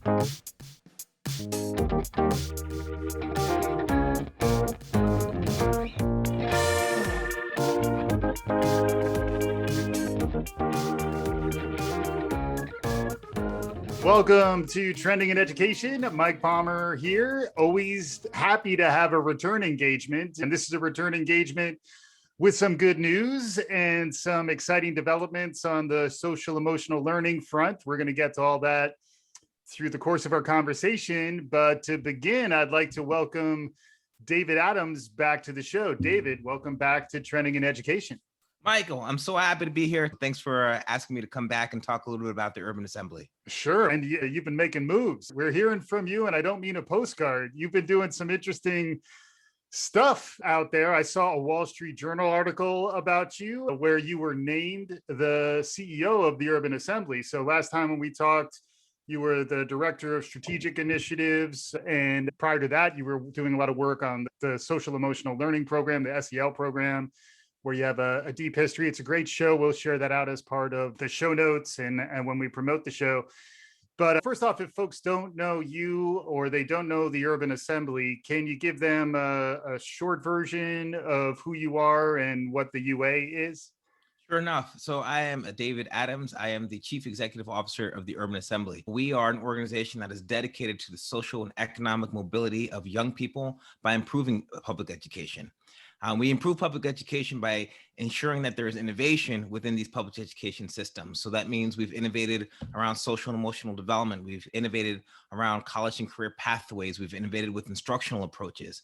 Welcome to Trending in Education. Mike Palmer here. Always happy to have a return engagement. And this is a return engagement with some good news and some exciting developments on the social emotional learning front. We're going to get to all that through the course of our conversation. But to begin, I'd like to welcome David Adams back to the show. David, welcome back to Trending in Education. Michael, I'm so happy to be here. Thanks for asking me to come back and talk a little bit about the Urban Assembly. Sure. And you've been making moves. We're hearing from you, and I don't mean a postcard. You've been doing some interesting stuff out there. I saw a Wall Street Journal article about you where you were named the CEO of the Urban Assembly. So last time when we talked, you were the director of strategic initiatives. And prior to that, you were doing a lot of work on the social emotional learning program, the SEL program, where you have a deep history. It's a great show. We'll share that out as part of the show notes and when we promote the show. But first off, if folks don't know you or they don't know the Urban Assembly, can you give them a short version of who you are and what the UA is? Sure enough. So I am David Adams. I am the Chief Executive Officer of the Urban Assembly. We are an organization that is dedicated to the social and economic mobility of young people by improving public education. We improve public education by ensuring that there is innovation within these public education systems. So that means we've innovated around social and emotional development. We've innovated around college and career pathways. We've innovated with instructional approaches.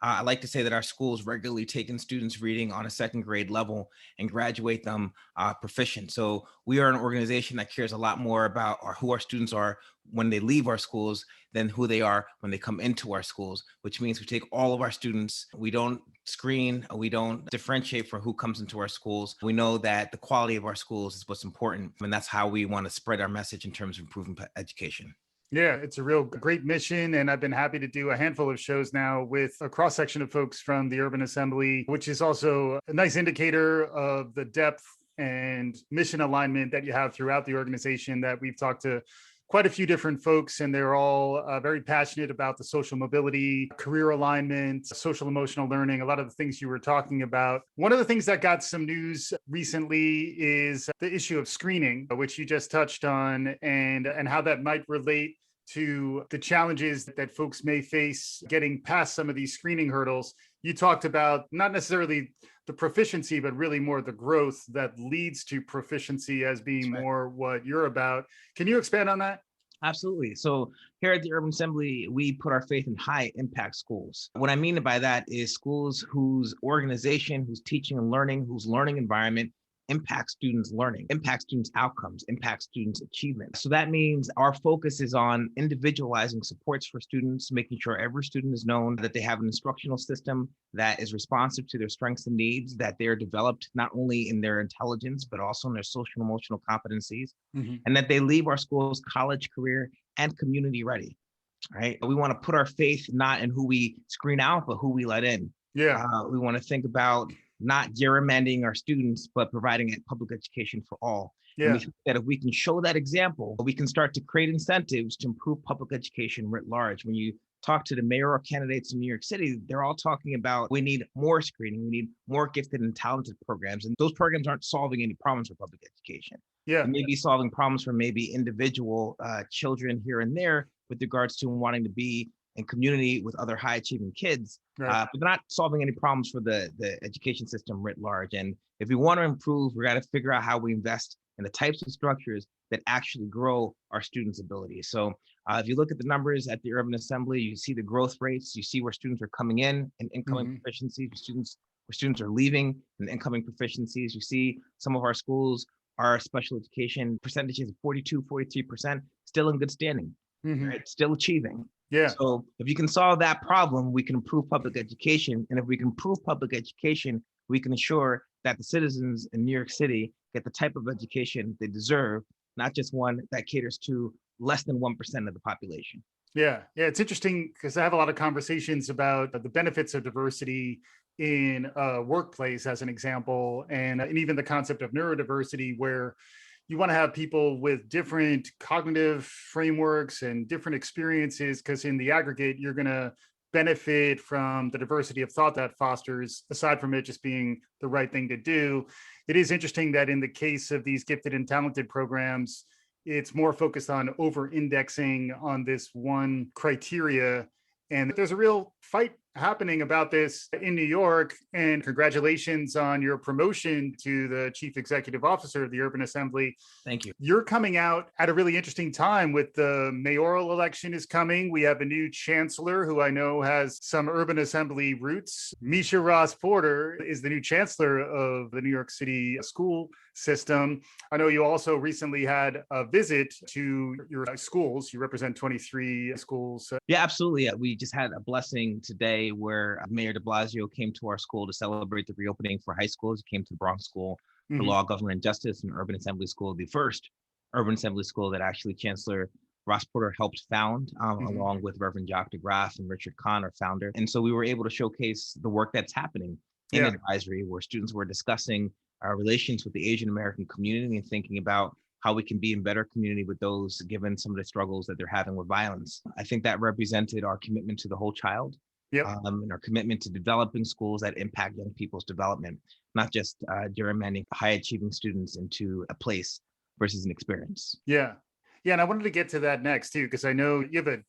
I like to say that our schools regularly take in students reading on a second grade level and graduate them proficient. So we are an organization that cares a lot more about who our students are when they leave our schools than who they are when they come into our schools, which means we take all of our students. We don't screen, we don't differentiate for who comes into our schools. We know that the quality of our schools is what's important, and that's how we want to spread our message in terms of improving education. Yeah, it's a real great mission. And I've been happy to do a handful of shows now with a cross section of folks from the Urban Assembly, which is also a nice indicator of the depth and mission alignment that you have throughout the organization. That we've talked to quite a few different folks, and they're all very passionate about the social mobility, career alignment, social emotional learning, a lot of the things you were talking about. One of the things that got some news recently is the issue of screening, which you just touched on, and how that might relate to the challenges that folks may face getting past some of these screening hurdles. You talked about not necessarily the proficiency, but really more the growth that leads to proficiency as being more what you're about. Can you expand on that? Absolutely. So here at the Urban Assembly, we put our faith in high impact schools. What I mean by that is schools whose organization, whose teaching and learning, whose learning environment impact students' learning, impact students' outcomes, impact students' achievement. So that means our focus is on individualizing supports for students, making sure every student is known, that they have an instructional system that is responsive to their strengths and needs, that they're developed not only in their intelligence, but also in their social and emotional competencies, and that they leave our schools college, career, and community ready, right? We want to put our faith not in who we screen out, but who we let in. Yeah. We want to think about not gerrymandering our students, but providing a public education for all. Yeah. And we think that if we can show that example, we can start to create incentives to improve public education writ large. When you talk to the mayoral candidates in New York City, they're all talking about we need more screening, we need more gifted and talented programs. And those programs aren't solving any problems for public education. Yeah. They may be solving problems for maybe individual children here and there with regards to wanting to be in community with other high achieving kids, but they're not solving any problems for the education system writ large. And if we want to improve, we got to figure out how we invest in the types of structures that actually grow our students' abilities. So if you look at the numbers at the Urban Assembly, you see the growth rates, you see where students are coming in and incoming proficiencies, where students are leaving and incoming proficiencies. You see some of our schools, our special education percentages of 42, 43%, still in good standing, right? Still achieving. Yeah. So if you can solve that problem, we can improve public education. And if we can improve public education, we can ensure that the citizens in New York City get the type of education they deserve, not just one that caters to less than 1% of the population. Yeah. It's interesting because I have a lot of conversations about the benefits of diversity in a workplace as an example, and even the concept of neurodiversity, where you want to have people with different cognitive frameworks and different experiences, because in the aggregate, you're going to benefit from the diversity of thought that fosters, aside from it just being the right thing to do. It is interesting that in the case of these gifted and talented programs, it's more focused on over indexing on this one criteria. And there's a real fight happening about this in New York. And congratulations on your promotion to the chief executive officer of the Urban Assembly. Thank you. You're coming out at a really interesting time with the mayoral election is coming. We have a new chancellor who I know has some Urban Assembly roots. Misha Ross Porter is the new chancellor of the New York City school system. I know you also recently had a visit to your schools. You represent 23 schools. Yeah, absolutely. We just had a blessing today where Mayor de Blasio came to our school to celebrate the reopening for high schools. He came to the Bronx School for Law, Government, and Justice, and Urban Assembly School, the first Urban Assembly School that actually Chancellor Ross Porter helped found, along with Reverend Jacques DeGraff and Richard Kahn, our founder. And so we were able to showcase the work that's happening in advisory, where students were discussing our relations with the Asian American community and thinking about how we can be in better community with those, given some of the struggles that they're having with violence. I think that represented our commitment to the whole child, and our commitment to developing schools that impact young people's development, not just gerrymandering high achieving students into a place versus an experience. Yeah. And I wanted to get to that next too, because I know you have a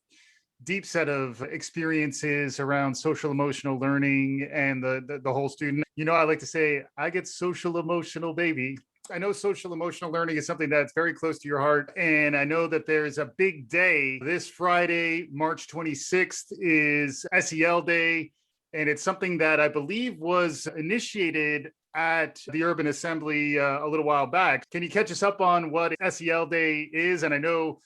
deep set of experiences around social emotional learning and the whole student. You know, I like to say I get social emotional, baby. I know social emotional learning is something that's very close to your heart. And I know that there's a big day. This Friday, March 26th, is SEL Day. And it's something that I believe was initiated at the Urban Assembly a little while back. Can you catch us up on what SEL Day is? And I know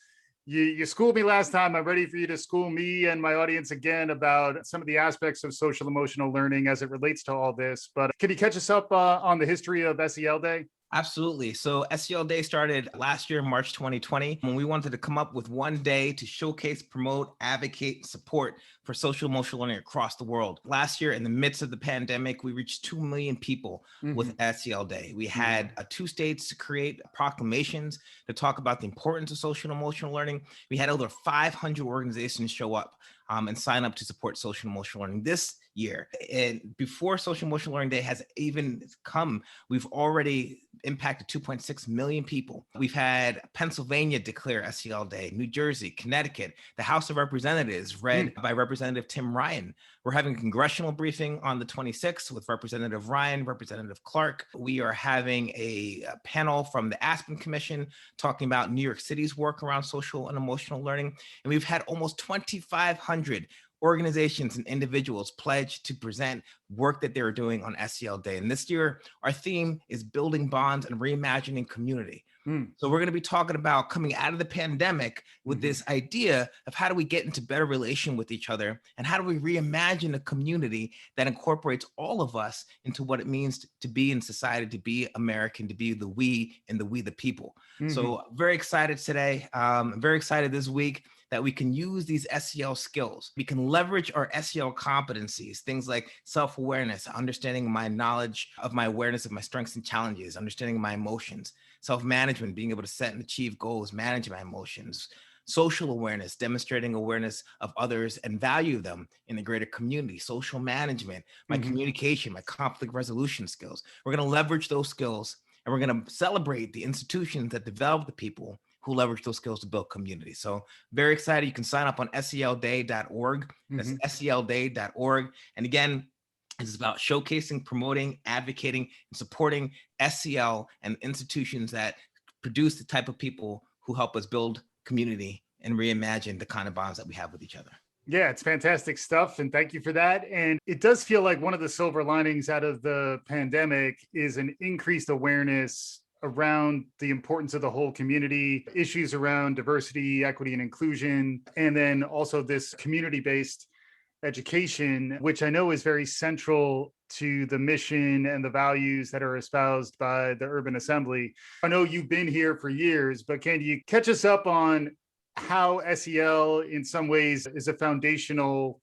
you schooled me last time. I'm ready for you to school me and my audience again about some of the aspects of social emotional learning as it relates to all this. But can you catch us up on the history of SEL Day? Absolutely. So SEL Day started last year, March 2020, when we wanted to come up with one day to showcase, promote, advocate, and support for social emotional learning across the world. Last year, in the midst of the pandemic, we reached 2 million people with SEL Day. We had 2 states to create proclamations to talk about the importance of social and emotional learning. We had over 500 organizations show up and sign up to support social and emotional learning this year. And before Social Emotional Learning Day has even come, we've already impacted 2.6 million people. We've had Pennsylvania declare SEL Day, New Jersey, Connecticut, the House of Representatives read by Representative Tim Ryan. We're having a congressional briefing on the 26th with Representative Ryan, Representative Clark. We are having a panel from the Aspen Commission talking about New York City's work around social and emotional learning. And we've had almost 2,500 organizations and individuals pledge to present work that they're doing on SEL Day. And this year, our theme is building bonds and reimagining community. So we're going to be talking about coming out of the pandemic with this idea of how do we get into better relation with each other, and how do we reimagine a community that incorporates all of us into what it means to be in society, to be American, to be the we and the we the people. So very excited today. Very excited this week that we can use these SEL skills. We can leverage our SEL competencies, things like self-awareness, understanding my knowledge of my awareness of my strengths and challenges, understanding my emotions, self-management, being able to set and achieve goals, manage my emotions, social awareness, demonstrating awareness of others and value them in the greater community, social management, my communication, my conflict resolution skills. We're gonna leverage those skills, and we're gonna celebrate the institutions that develop the people who leverage those skills to build community. So very excited. You can sign up on selday.org. That's selday.org. And again, it's about showcasing, promoting, advocating, and supporting SEL and institutions that produce the type of people who help us build community and reimagine the kind of bonds that we have with each other. Yeah, it's fantastic stuff. And thank you for that. And it does feel like one of the silver linings out of the pandemic is an increased awareness around the importance of the whole community, issues around diversity, equity, and inclusion, and then also this community-based education, which I know is very central to the mission and the values that are espoused by the Urban Assembly. I know you've been here for years, but can you catch us up on how SEL in some ways is a foundational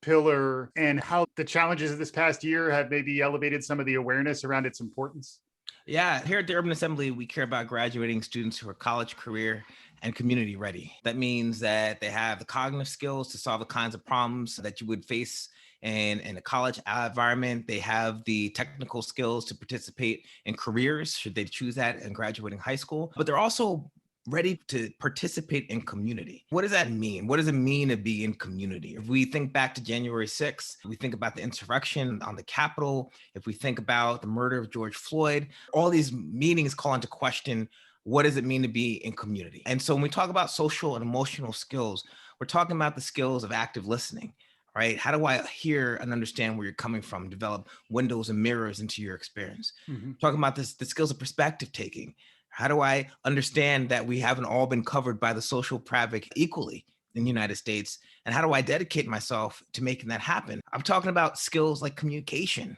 pillar, and how the challenges of this past year have maybe elevated some of the awareness around its importance? Yeah, here at the Urban Assembly, we care about graduating students who are college, career, and community ready. That means that they have the cognitive skills to solve the kinds of problems that you would face in a college environment. They have the technical skills to participate in careers, should they choose that in graduating high school. But they're also ready to participate in community. What does that mean? What does it mean to be in community? If we think back to January 6th, we think about the insurrection on the Capitol, if we think about the murder of George Floyd, all these meanings call into question, what does it mean to be in community? And so when we talk about social and emotional skills, we're talking about the skills of active listening, right? How do I hear and understand where you're coming from, develop windows and mirrors into your experience? Mhm. Talking about this, the skills of perspective taking. How do I understand that we haven't all been covered by the social fabric equally in the United States? And how do I dedicate myself to making that happen? I'm talking about skills like communication,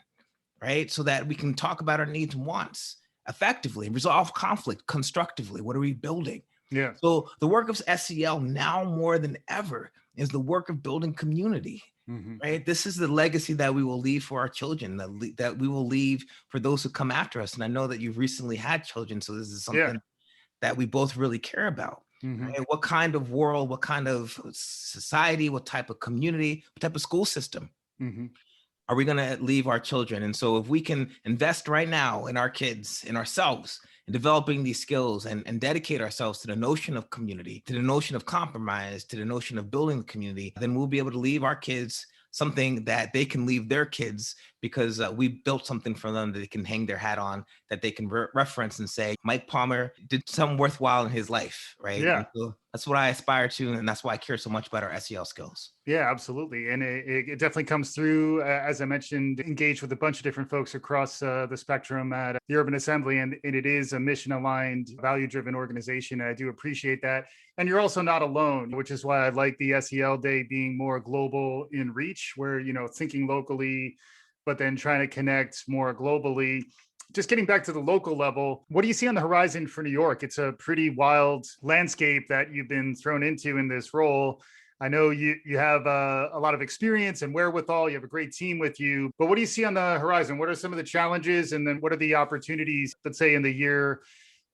right? So that we can talk about our needs and wants effectively, resolve conflict constructively. What are we building? Yeah. So the work of SEL now more than ever is the work of building community, Mhm. right? This is the legacy that we will leave for our children, that we will leave for those who come after us. And I know that you've recently had children, so this is Yeah. something that we both really care about. Mhm. Right? What kind of world, what kind of society, what type of community, what type of school system Mhm. are we going to leave our children? And so if we can invest right now in our kids, in ourselves, in developing these skills and dedicate ourselves to the notion of community, to the notion of compromise, to the notion of building the community, then we'll be able to leave our kids something that they can leave their kids, because we built something for them that they can hang their hat on, that they can reference and say, Mike Palmer did something worthwhile in his life, right? And Yeah. so that's what I aspire to. And that's why I care so much about our SEL skills. Yeah, absolutely. And it definitely comes through, as I mentioned, engaged with a bunch of different folks across the spectrum at the Urban Assembly. And it is a mission aligned, value driven organization. I do appreciate that. And you're also not alone, which is why I like the SEL Day being more global in reach, where, thinking locally, but then trying to connect more globally. Just getting back to the local level, what do you see on the horizon for New York? It's a pretty wild landscape that you've been thrown into in this role. I know you have a lot of experience and wherewithal. You have a great team with you. But what do you see on the horizon? What are some of the challenges, and then what are the opportunities? Let's say in the year,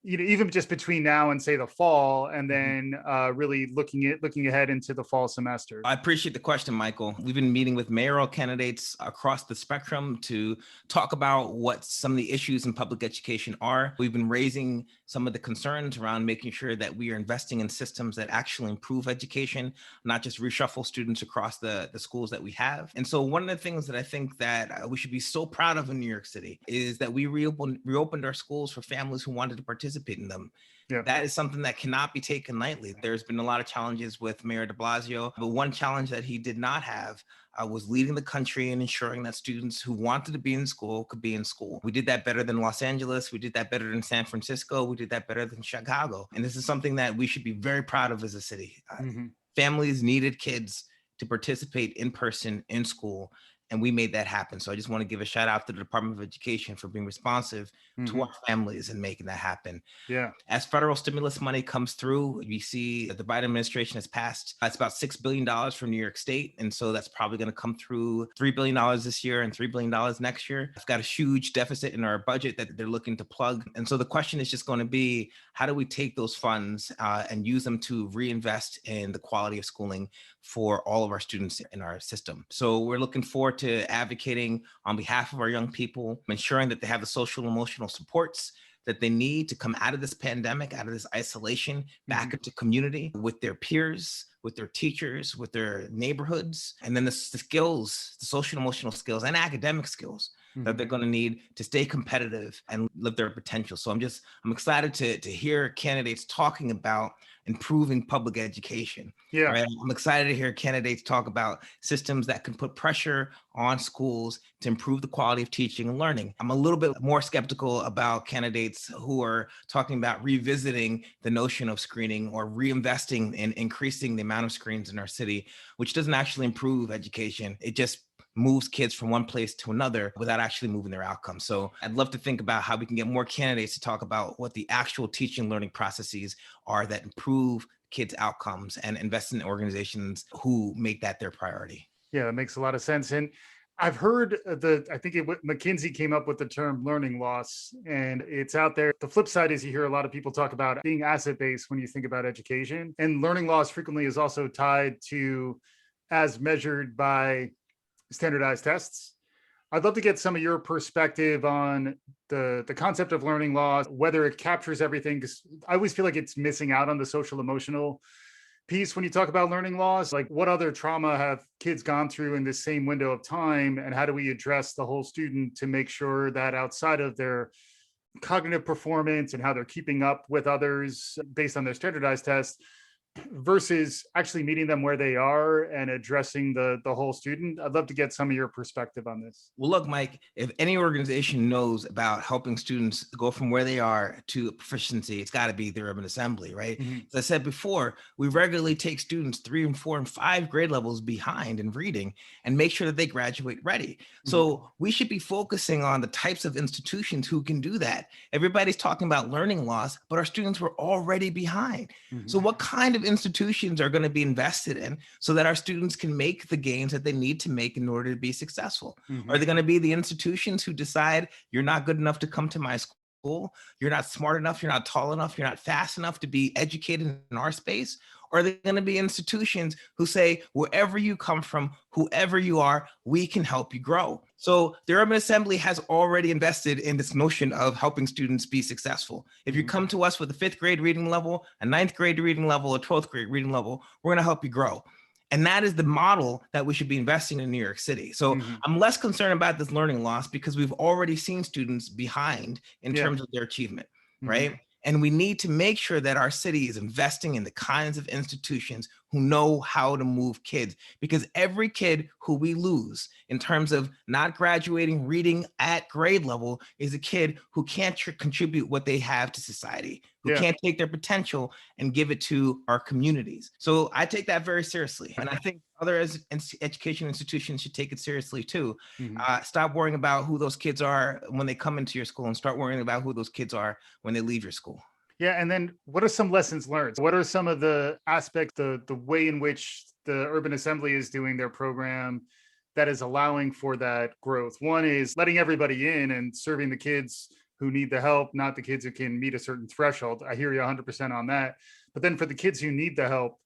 even just between now and say the fall, and then really looking ahead into the fall semester. I appreciate the question, Michael. We've been meeting with mayoral candidates across the spectrum to talk about what some of the issues in public education are. We've been raising some of the concerns around making sure that we are investing in systems that actually improve education, not just reshuffle students across the schools that we have. And so one of the things that I think that we should be so proud of in New York City is that we reopened our schools for families who wanted to participate in them. Yeah. That is something that cannot be taken lightly. There's been a lot of challenges with Mayor de Blasio, but one challenge that he did not have was leading the country and ensuring that students who wanted to be in school could be in school. We did that better than Los Angeles. We did that better than San Francisco. We did that better than Chicago. And this is something that we should be very proud of as a city. Hmm. Families needed kids to participate in person in school, and we made that happen. So I just want to give a shout out to the Department of Education for being responsive to Hmm. our families and making that happen. Yeah. As federal stimulus money comes through, we see that the Biden administration has passed, it's about $6 billion from New York State. And so that's probably going to come through $3 billion this year and $3 billion next year. It's got a huge deficit in our budget that they're looking to plug. And so the question is just going to be, how do we take those funds and use them to reinvest in the quality of schooling for all of our students in our system? So we're looking forward to advocating on behalf of our young people, ensuring that they have the social and emotional supports that they need to come out of this pandemic, out of this isolation, Hmm. back into community with their peers, with their teachers, with their neighborhoods, and then the skills, the social and emotional skills and academic skills that Hmm. they're going to need to stay competitive and live their potential. So I'm excited to hear candidates talking about improving public education. Yeah. Right. I'm excited to hear candidates talk about systems that can put pressure on schools to improve the quality of teaching and learning. I'm a little bit more skeptical about candidates who are talking about revisiting the notion of screening or reinvesting in increasing the amount of screens in our city, which doesn't actually improve education. It just moves kids from one place to another without actually moving their outcomes. So I'd love to think about how we can get more candidates to talk about what the actual teaching and learning processes are that improve kids' outcomes and invest in organizations who make that their priority. Yeah, that makes a lot of sense. And I've heard I think McKinsey came up with the term learning loss, and it's out there. The flip side is you hear a lot of people talk about being asset based when you think about education, and learning loss frequently is also tied to as measured by standardized tests. I'd love to get some of your perspective on the concept of learning loss, whether it captures everything, because I always feel like it's missing out on the social emotional piece when you talk about learning loss. Like, what other trauma have kids gone through in this same window of time, and how do we address the whole student to make sure that outside of their cognitive performance and how they're keeping up with others based on their standardized tests versus actually meeting them where they are and addressing the whole student? I'd love to get some of your perspective on this. Well, look, Mike, if any organization knows about helping students go from where they are to proficiency, it's got to be the Urban Assembly, right? Mhm. As I said before, we regularly take students 3 and 4 and 5 grade levels behind in reading and make sure that they graduate ready. So we should be focusing on the types of institutions who can do that. Everybody's talking about learning loss, but our students were already behind. So Mhm. what kind of institutions are going to be invested in so that our students can make the gains that they need to make in order to be successful? Are Mhm. they going to be the institutions who decide you're not good enough to come to my school? You're not smart enough, you're not tall enough, you're not fast enough to be educated in our space? Or are they going to be institutions who say, wherever you come from, whoever you are, we can help you grow? So the Urban Assembly has already invested in this notion of helping students be successful. If you Mhm. come to us with a 5th grade reading level, a 9th grade reading level, a 12th grade reading level, we're going to help you grow. And that is the model that we should be investing in New York City. So Mhm. I'm less concerned about this learning loss because we've already seen students behind in Yeah. terms of their achievement, Mhm. right? And we need to make sure that our city is investing in the kinds of institutions who know how to move kids, because every kid who we lose in terms of not graduating reading at grade level is a kid who can't contribute what they have to society, who Yeah. can't take their potential and give it to our communities. So I take that very seriously. And I think other education institutions should take it seriously too. Mhm. Stop worrying about who those kids are when they come into your school and start worrying about who those kids are when they leave your school. Yeah, and then what are some lessons learned? What are some of the aspects, the way in which the Urban Assembly is doing their program that is allowing for that growth? One is letting everybody in and serving the kids who need the help, not the kids who can meet a certain threshold. I hear you 100% on that. But then for the kids who need the help,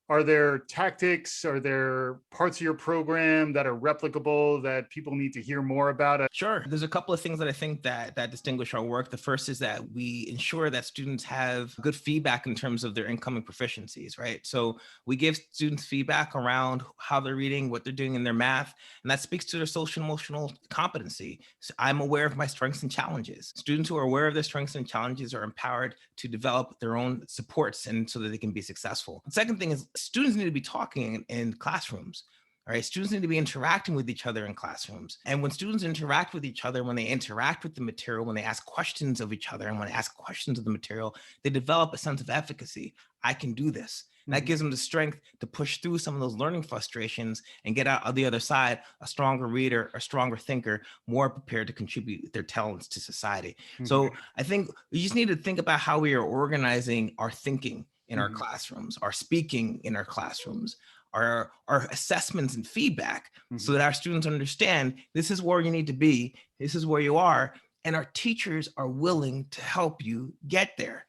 are there tactics? Are there parts of your program that are replicable that people need to hear more about? Sure. There's a couple of things that I think that distinguish our work. The first is that we ensure that students have good feedback in terms of their incoming proficiencies, right? So we give students feedback around how they're reading, what they're doing in their math, and that speaks to their social emotional competency. So I'm aware of my strengths and challenges. Students who are aware of their strengths and challenges are empowered to develop their own supports and so that they can be successful. The second thing is students need to be talking in classrooms. All right, students need to be interacting with each other in classrooms. And when students interact with each other, when they interact with the material, when they ask questions of each other, and when they ask questions of the material, they develop a sense of efficacy. I can do this. That Mhm. gives them the strength to push through some of those learning frustrations and get out on the other side a stronger reader, a stronger thinker, more prepared to contribute their talents to society. Mhm. So I think we just need to think about how we are organizing our thinking in our Mhm. classrooms, our speaking in our classrooms, our assessments and feedback, so Mhm. that our students understand this is where you need to be, this is where you are, and our teachers are willing to help you get there.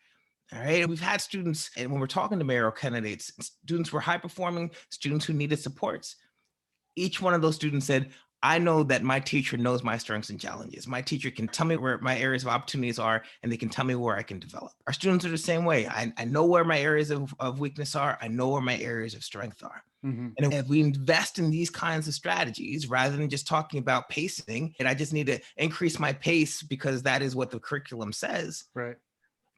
All right. We've had students, and when we're talking to mayoral candidates, students were high performing, students who needed supports. Each one of those students said, I know that my teacher knows my strengths and challenges. My teacher can tell me where my areas of opportunities are, and they can tell me where I can develop. Our students are the same way. I know where my areas of weakness are. I know where my areas of strength are. Mhm. And if we invest in these kinds of strategies, rather than just talking about pacing, and I just need to increase my pace because that is what the curriculum says, Right.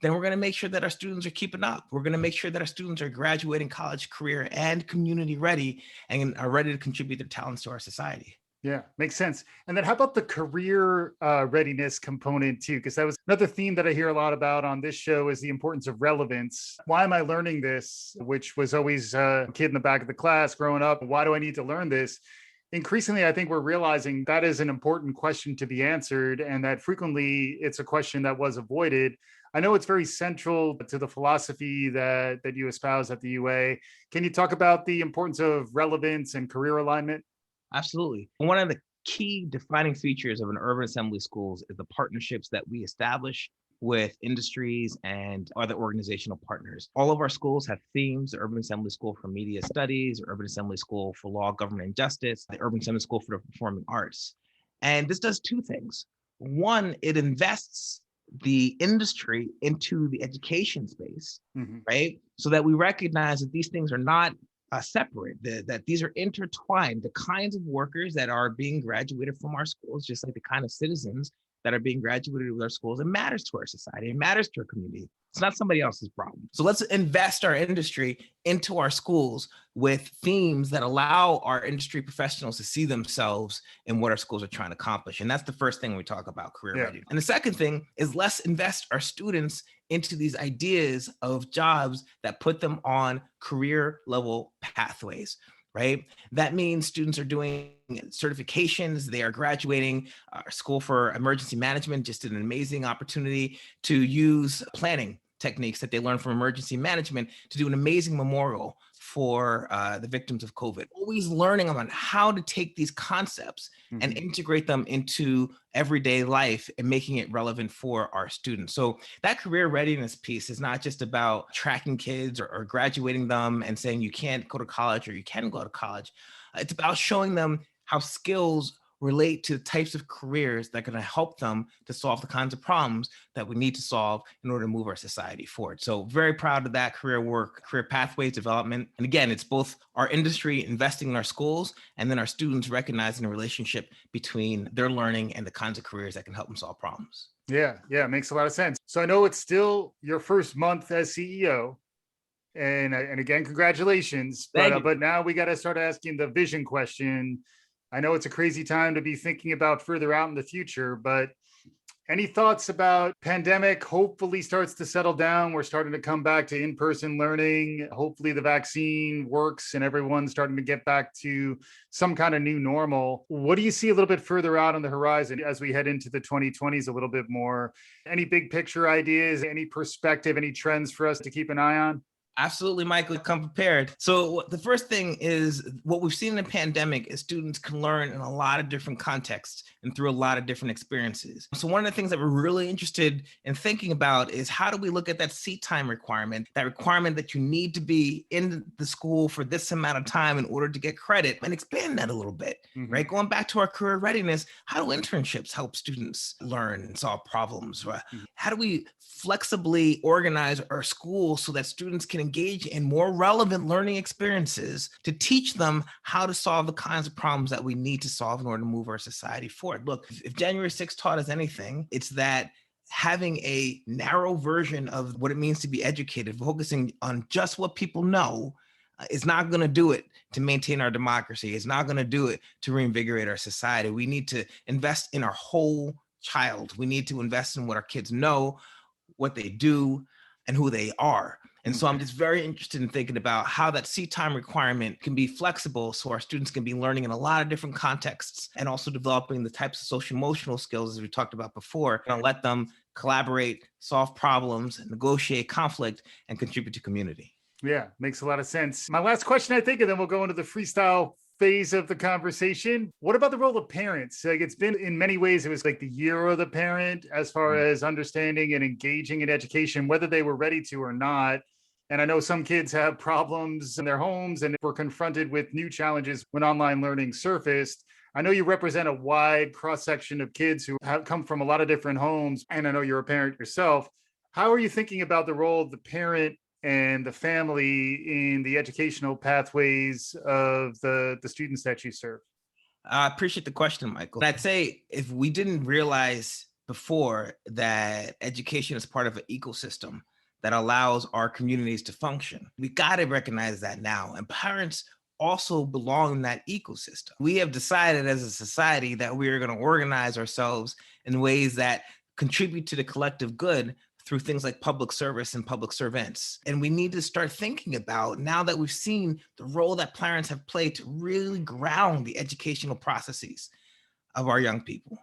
then we're going to make sure that our students are keeping up. We're going to make sure that our students are graduating college, career, and community ready and are ready to contribute their talents to our society. Yeah, makes sense. And then how about the career readiness component too? Because that was another theme that I hear a lot about on this show is the importance of relevance. Why am I learning this? Which was always a kid in the back of the class growing up. Why do I need to learn this? Increasingly, I think we're realizing that is an important question to be answered, and that frequently it's a question that was avoided. I know it's very central to the philosophy that you espouse at the UA. Can you talk about the importance of relevance and career alignment? Absolutely. One of the key defining features of an urban assembly schools is the partnerships that we establish with industries and other organizational partners. All of our schools have themes: the Urban Assembly School for Media Studies, the Urban Assembly School for Law, Government, and Justice, the Urban Assembly School for the Performing Arts. And this does two things. One, it invests the industry into the education space, right? So that we recognize that these things are not separate, that these are intertwined. The kinds of workers that are being graduated from our schools, just like the kind of citizens that are being graduated with our schools, it matters to our society, it matters to our community. It's not somebody else's problem. So let's invest our industry into our schools with themes that allow our industry professionals to see themselves in what our schools are trying to accomplish. And that's the first thing we talk about, career ready. And the second thing is, let's invest our students into these ideas of jobs that put them on career level pathways. Right? That means students are doing certifications, they are graduating. Our School for Emergency Management just did an amazing opportunity to use planning techniques that they learned from emergency management to do an amazing memorial for the victims of COVID. Always learning about how to take these concepts and integrate them into everyday life and making it relevant for our students. So that career readiness piece is not just about tracking kids or graduating them and saying you can't go to college or you can go to college. It's about showing them how skills relate to the types of careers that are going to help them to solve the kinds of problems that we need to solve in order to move our society forward. So very proud of that career work, career pathways development. And again, it's both our industry investing in our schools and then our students recognizing the relationship between their learning and the kinds of careers that can help them solve problems. Yeah, it makes a lot of sense. So I know it's still your first month as CEO. And again, congratulations. But now we got to start asking the vision question. I know it's a crazy time to be thinking about further out in the future, but any thoughts about pandemic hopefully starts to settle down? We're starting to come back to in-person learning. Hopefully the vaccine works and everyone's starting to get back to some kind of new normal. What do you see a little bit further out on the horizon as we head into the 2020s a little bit more? Any big picture ideas, any perspective, any trends for us to keep an eye on? Absolutely, Michael, come prepared. So the first thing is what we've seen in the pandemic is students can learn in a lot of different contexts and through a lot of different experiences. So one of the things that we're really interested in thinking about is how do we look at that seat time requirement, that requirement that you need to be in the school for this amount of time in order to get credit, and expand that a little bit, right? Going back to our career readiness, how do internships help students learn and solve problems? How do we flexibly organize our schools so that students can engage in more relevant learning experiences to teach them how to solve the kinds of problems that we need to solve in order to move our society forward? Look, if January 6th taught us anything, it's that having a narrow version of what it means to be educated, focusing on just what people know, is not going to do it to maintain our democracy. It's not going to do it to reinvigorate our society. We need to invest in our whole child. We need to invest in what our kids know, what they do, and who they are. And so I'm just very interested in thinking about how that seat time requirement can be flexible so our students can be learning in a lot of different contexts and also developing the types of social emotional skills, as we talked about before, and let them collaborate, solve problems, negotiate conflict, and contribute to community. Yeah, makes a lot of sense. My last question, I think, and then we'll go into the freestyle phase of the conversation. What about the role of parents? Like, it's been, in many ways, it was like the year of the parent as far as understanding and engaging in education, whether they were ready to or not. And I know some kids have problems in their homes and were confronted with new challenges when online learning surfaced. I know you represent a wide cross-section of kids who have come from a lot of different homes, and I know you're a parent yourself. How are you thinking about the role of the parent and the family in the educational pathways of the students that you serve? I appreciate the question, Michael. I'd say if we didn't realize before that education is part of an ecosystem that allows our communities to function, we got to recognize that now. And parents also belong in that ecosystem. We have decided as a society that we are going to organize ourselves in ways that contribute to the collective good through things like public service and public servants. And we need to start thinking about, now that we've seen the role that parents have played to really ground the educational processes of our young people,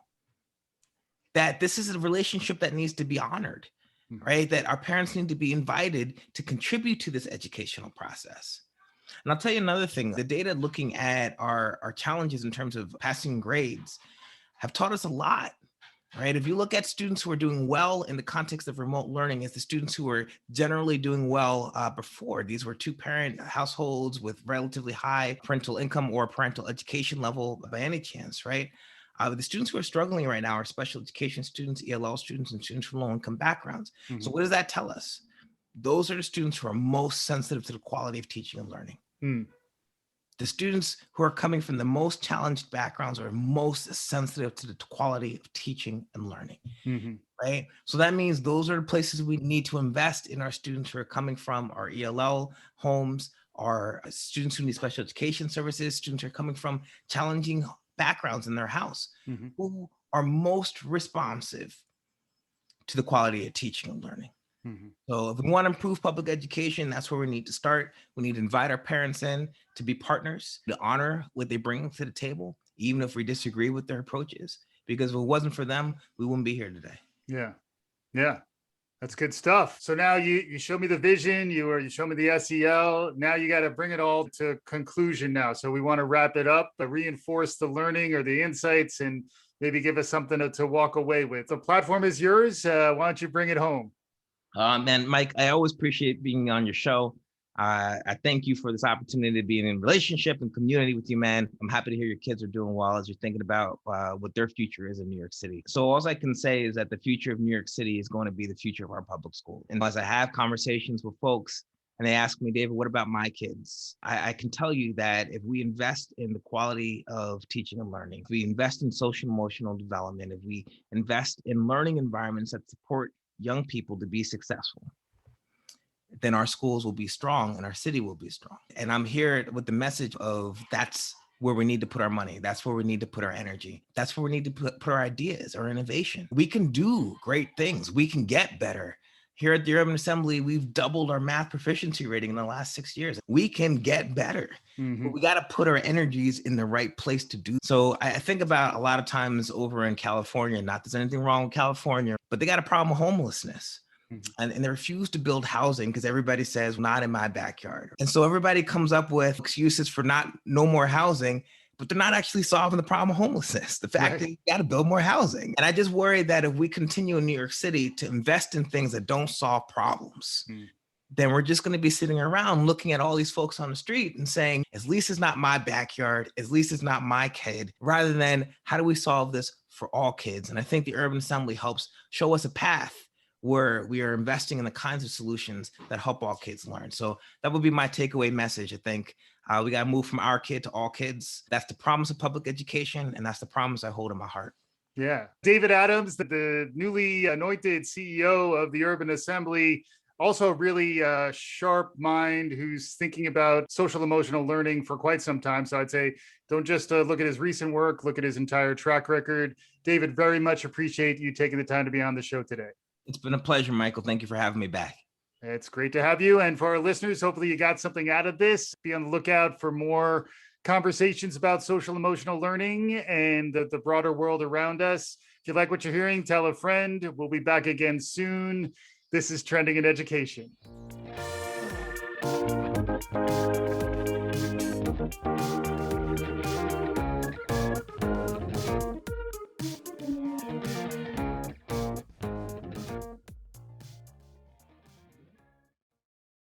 that this is a relationship that needs to be honored, right? That our parents need to be invited to contribute to this educational process. And I'll tell you another thing, the data looking at our challenges in terms of passing grades have taught us a lot, right? If you look at students who are doing well in the context of remote learning, it's the students who are generally doing well before. These were two-parent households with relatively high parental income or parental education level by any chance, right? The students who are struggling right now are special education students, ELL students, and students from low-income backgrounds. So what does that tell us? Those are the students who are most sensitive to the quality of teaching and learning. The students who are coming from the most challenged backgrounds are most sensitive to the quality of teaching and learning, right? So that means those are the places we need to invest in our students who are coming from our ELL homes, our students who need special education services, students who are coming from challenging backgrounds in their house, who are most responsive to the quality of teaching and learning. So if we want to improve public education, that's where we need to start. We need to invite our parents in to be partners, to honor what they bring to the table, even if we disagree with their approaches, because if it wasn't for them, we wouldn't be here today. Yeah. That's good stuff. So now you show me the vision, you show me the SEL. Now you got to bring it all to conclusion now. So we want to wrap it up, reinforce the learning or the insights, and maybe give us something to walk away with. The platform is yours. Why don't you bring it home? Man, Mike, I always appreciate being on your show. I thank you for this opportunity to be in a relationship and community with you, man. I'm happy to hear your kids are doing well as you're thinking about what their future is in New York City. So all I can say is that the future of New York City is going to be the future of our public school. And as I have conversations with folks and they ask me, David, what about my kids? I can tell you that if we invest in the quality of teaching and learning, if we invest in social emotional development, if we invest in learning environments that support young people to be successful, then our schools will be strong and our city will be strong. And I'm here with the message of that's where we need to put our money. That's where we need to put our energy. That's where we need to put our ideas, our innovation. We can do great things. We can get better. Here at the Urban Assembly, we've doubled our math proficiency rating in the last 6 years. We can get better, but we got to put our energies in the right place to do. So I think about a lot of times over in California, not there's anything wrong with California, but they got a problem with homelessness. And they refuse to build housing because everybody says, not in my backyard. And so everybody comes up with excuses for no more housing, but they're not actually solving the problem of homelessness. The fact that you got to build more housing. And I just worry that if we continue in New York City to invest in things that don't solve problems, then we're just going to be sitting around looking at all these folks on the street and saying, at least it's not my backyard, at least it's not my kid, rather than how do we solve this for all kids? And I think the Urban Assembly helps show us a path where we are investing in the kinds of solutions that help all kids learn. So that would be my takeaway message. I think we got to move from our kid to all kids. That's the promise of public education, and that's the promise I hold in my heart. Yeah. David Adams, the newly anointed CEO of the Urban Assembly, also a really sharp mind who's thinking about social emotional learning for quite some time. So I'd say don't just look at his recent work, look at his entire track record. David, very much appreciate you taking the time to be on the show today. It's been a pleasure, Michael. Thank you for having me back. It's great to have you. And for our listeners, hopefully you got something out of this. Be on the lookout for more conversations about social emotional learning and the broader world around us. If you like what you're hearing, tell a friend. We'll be back again soon. This is Trending in Education.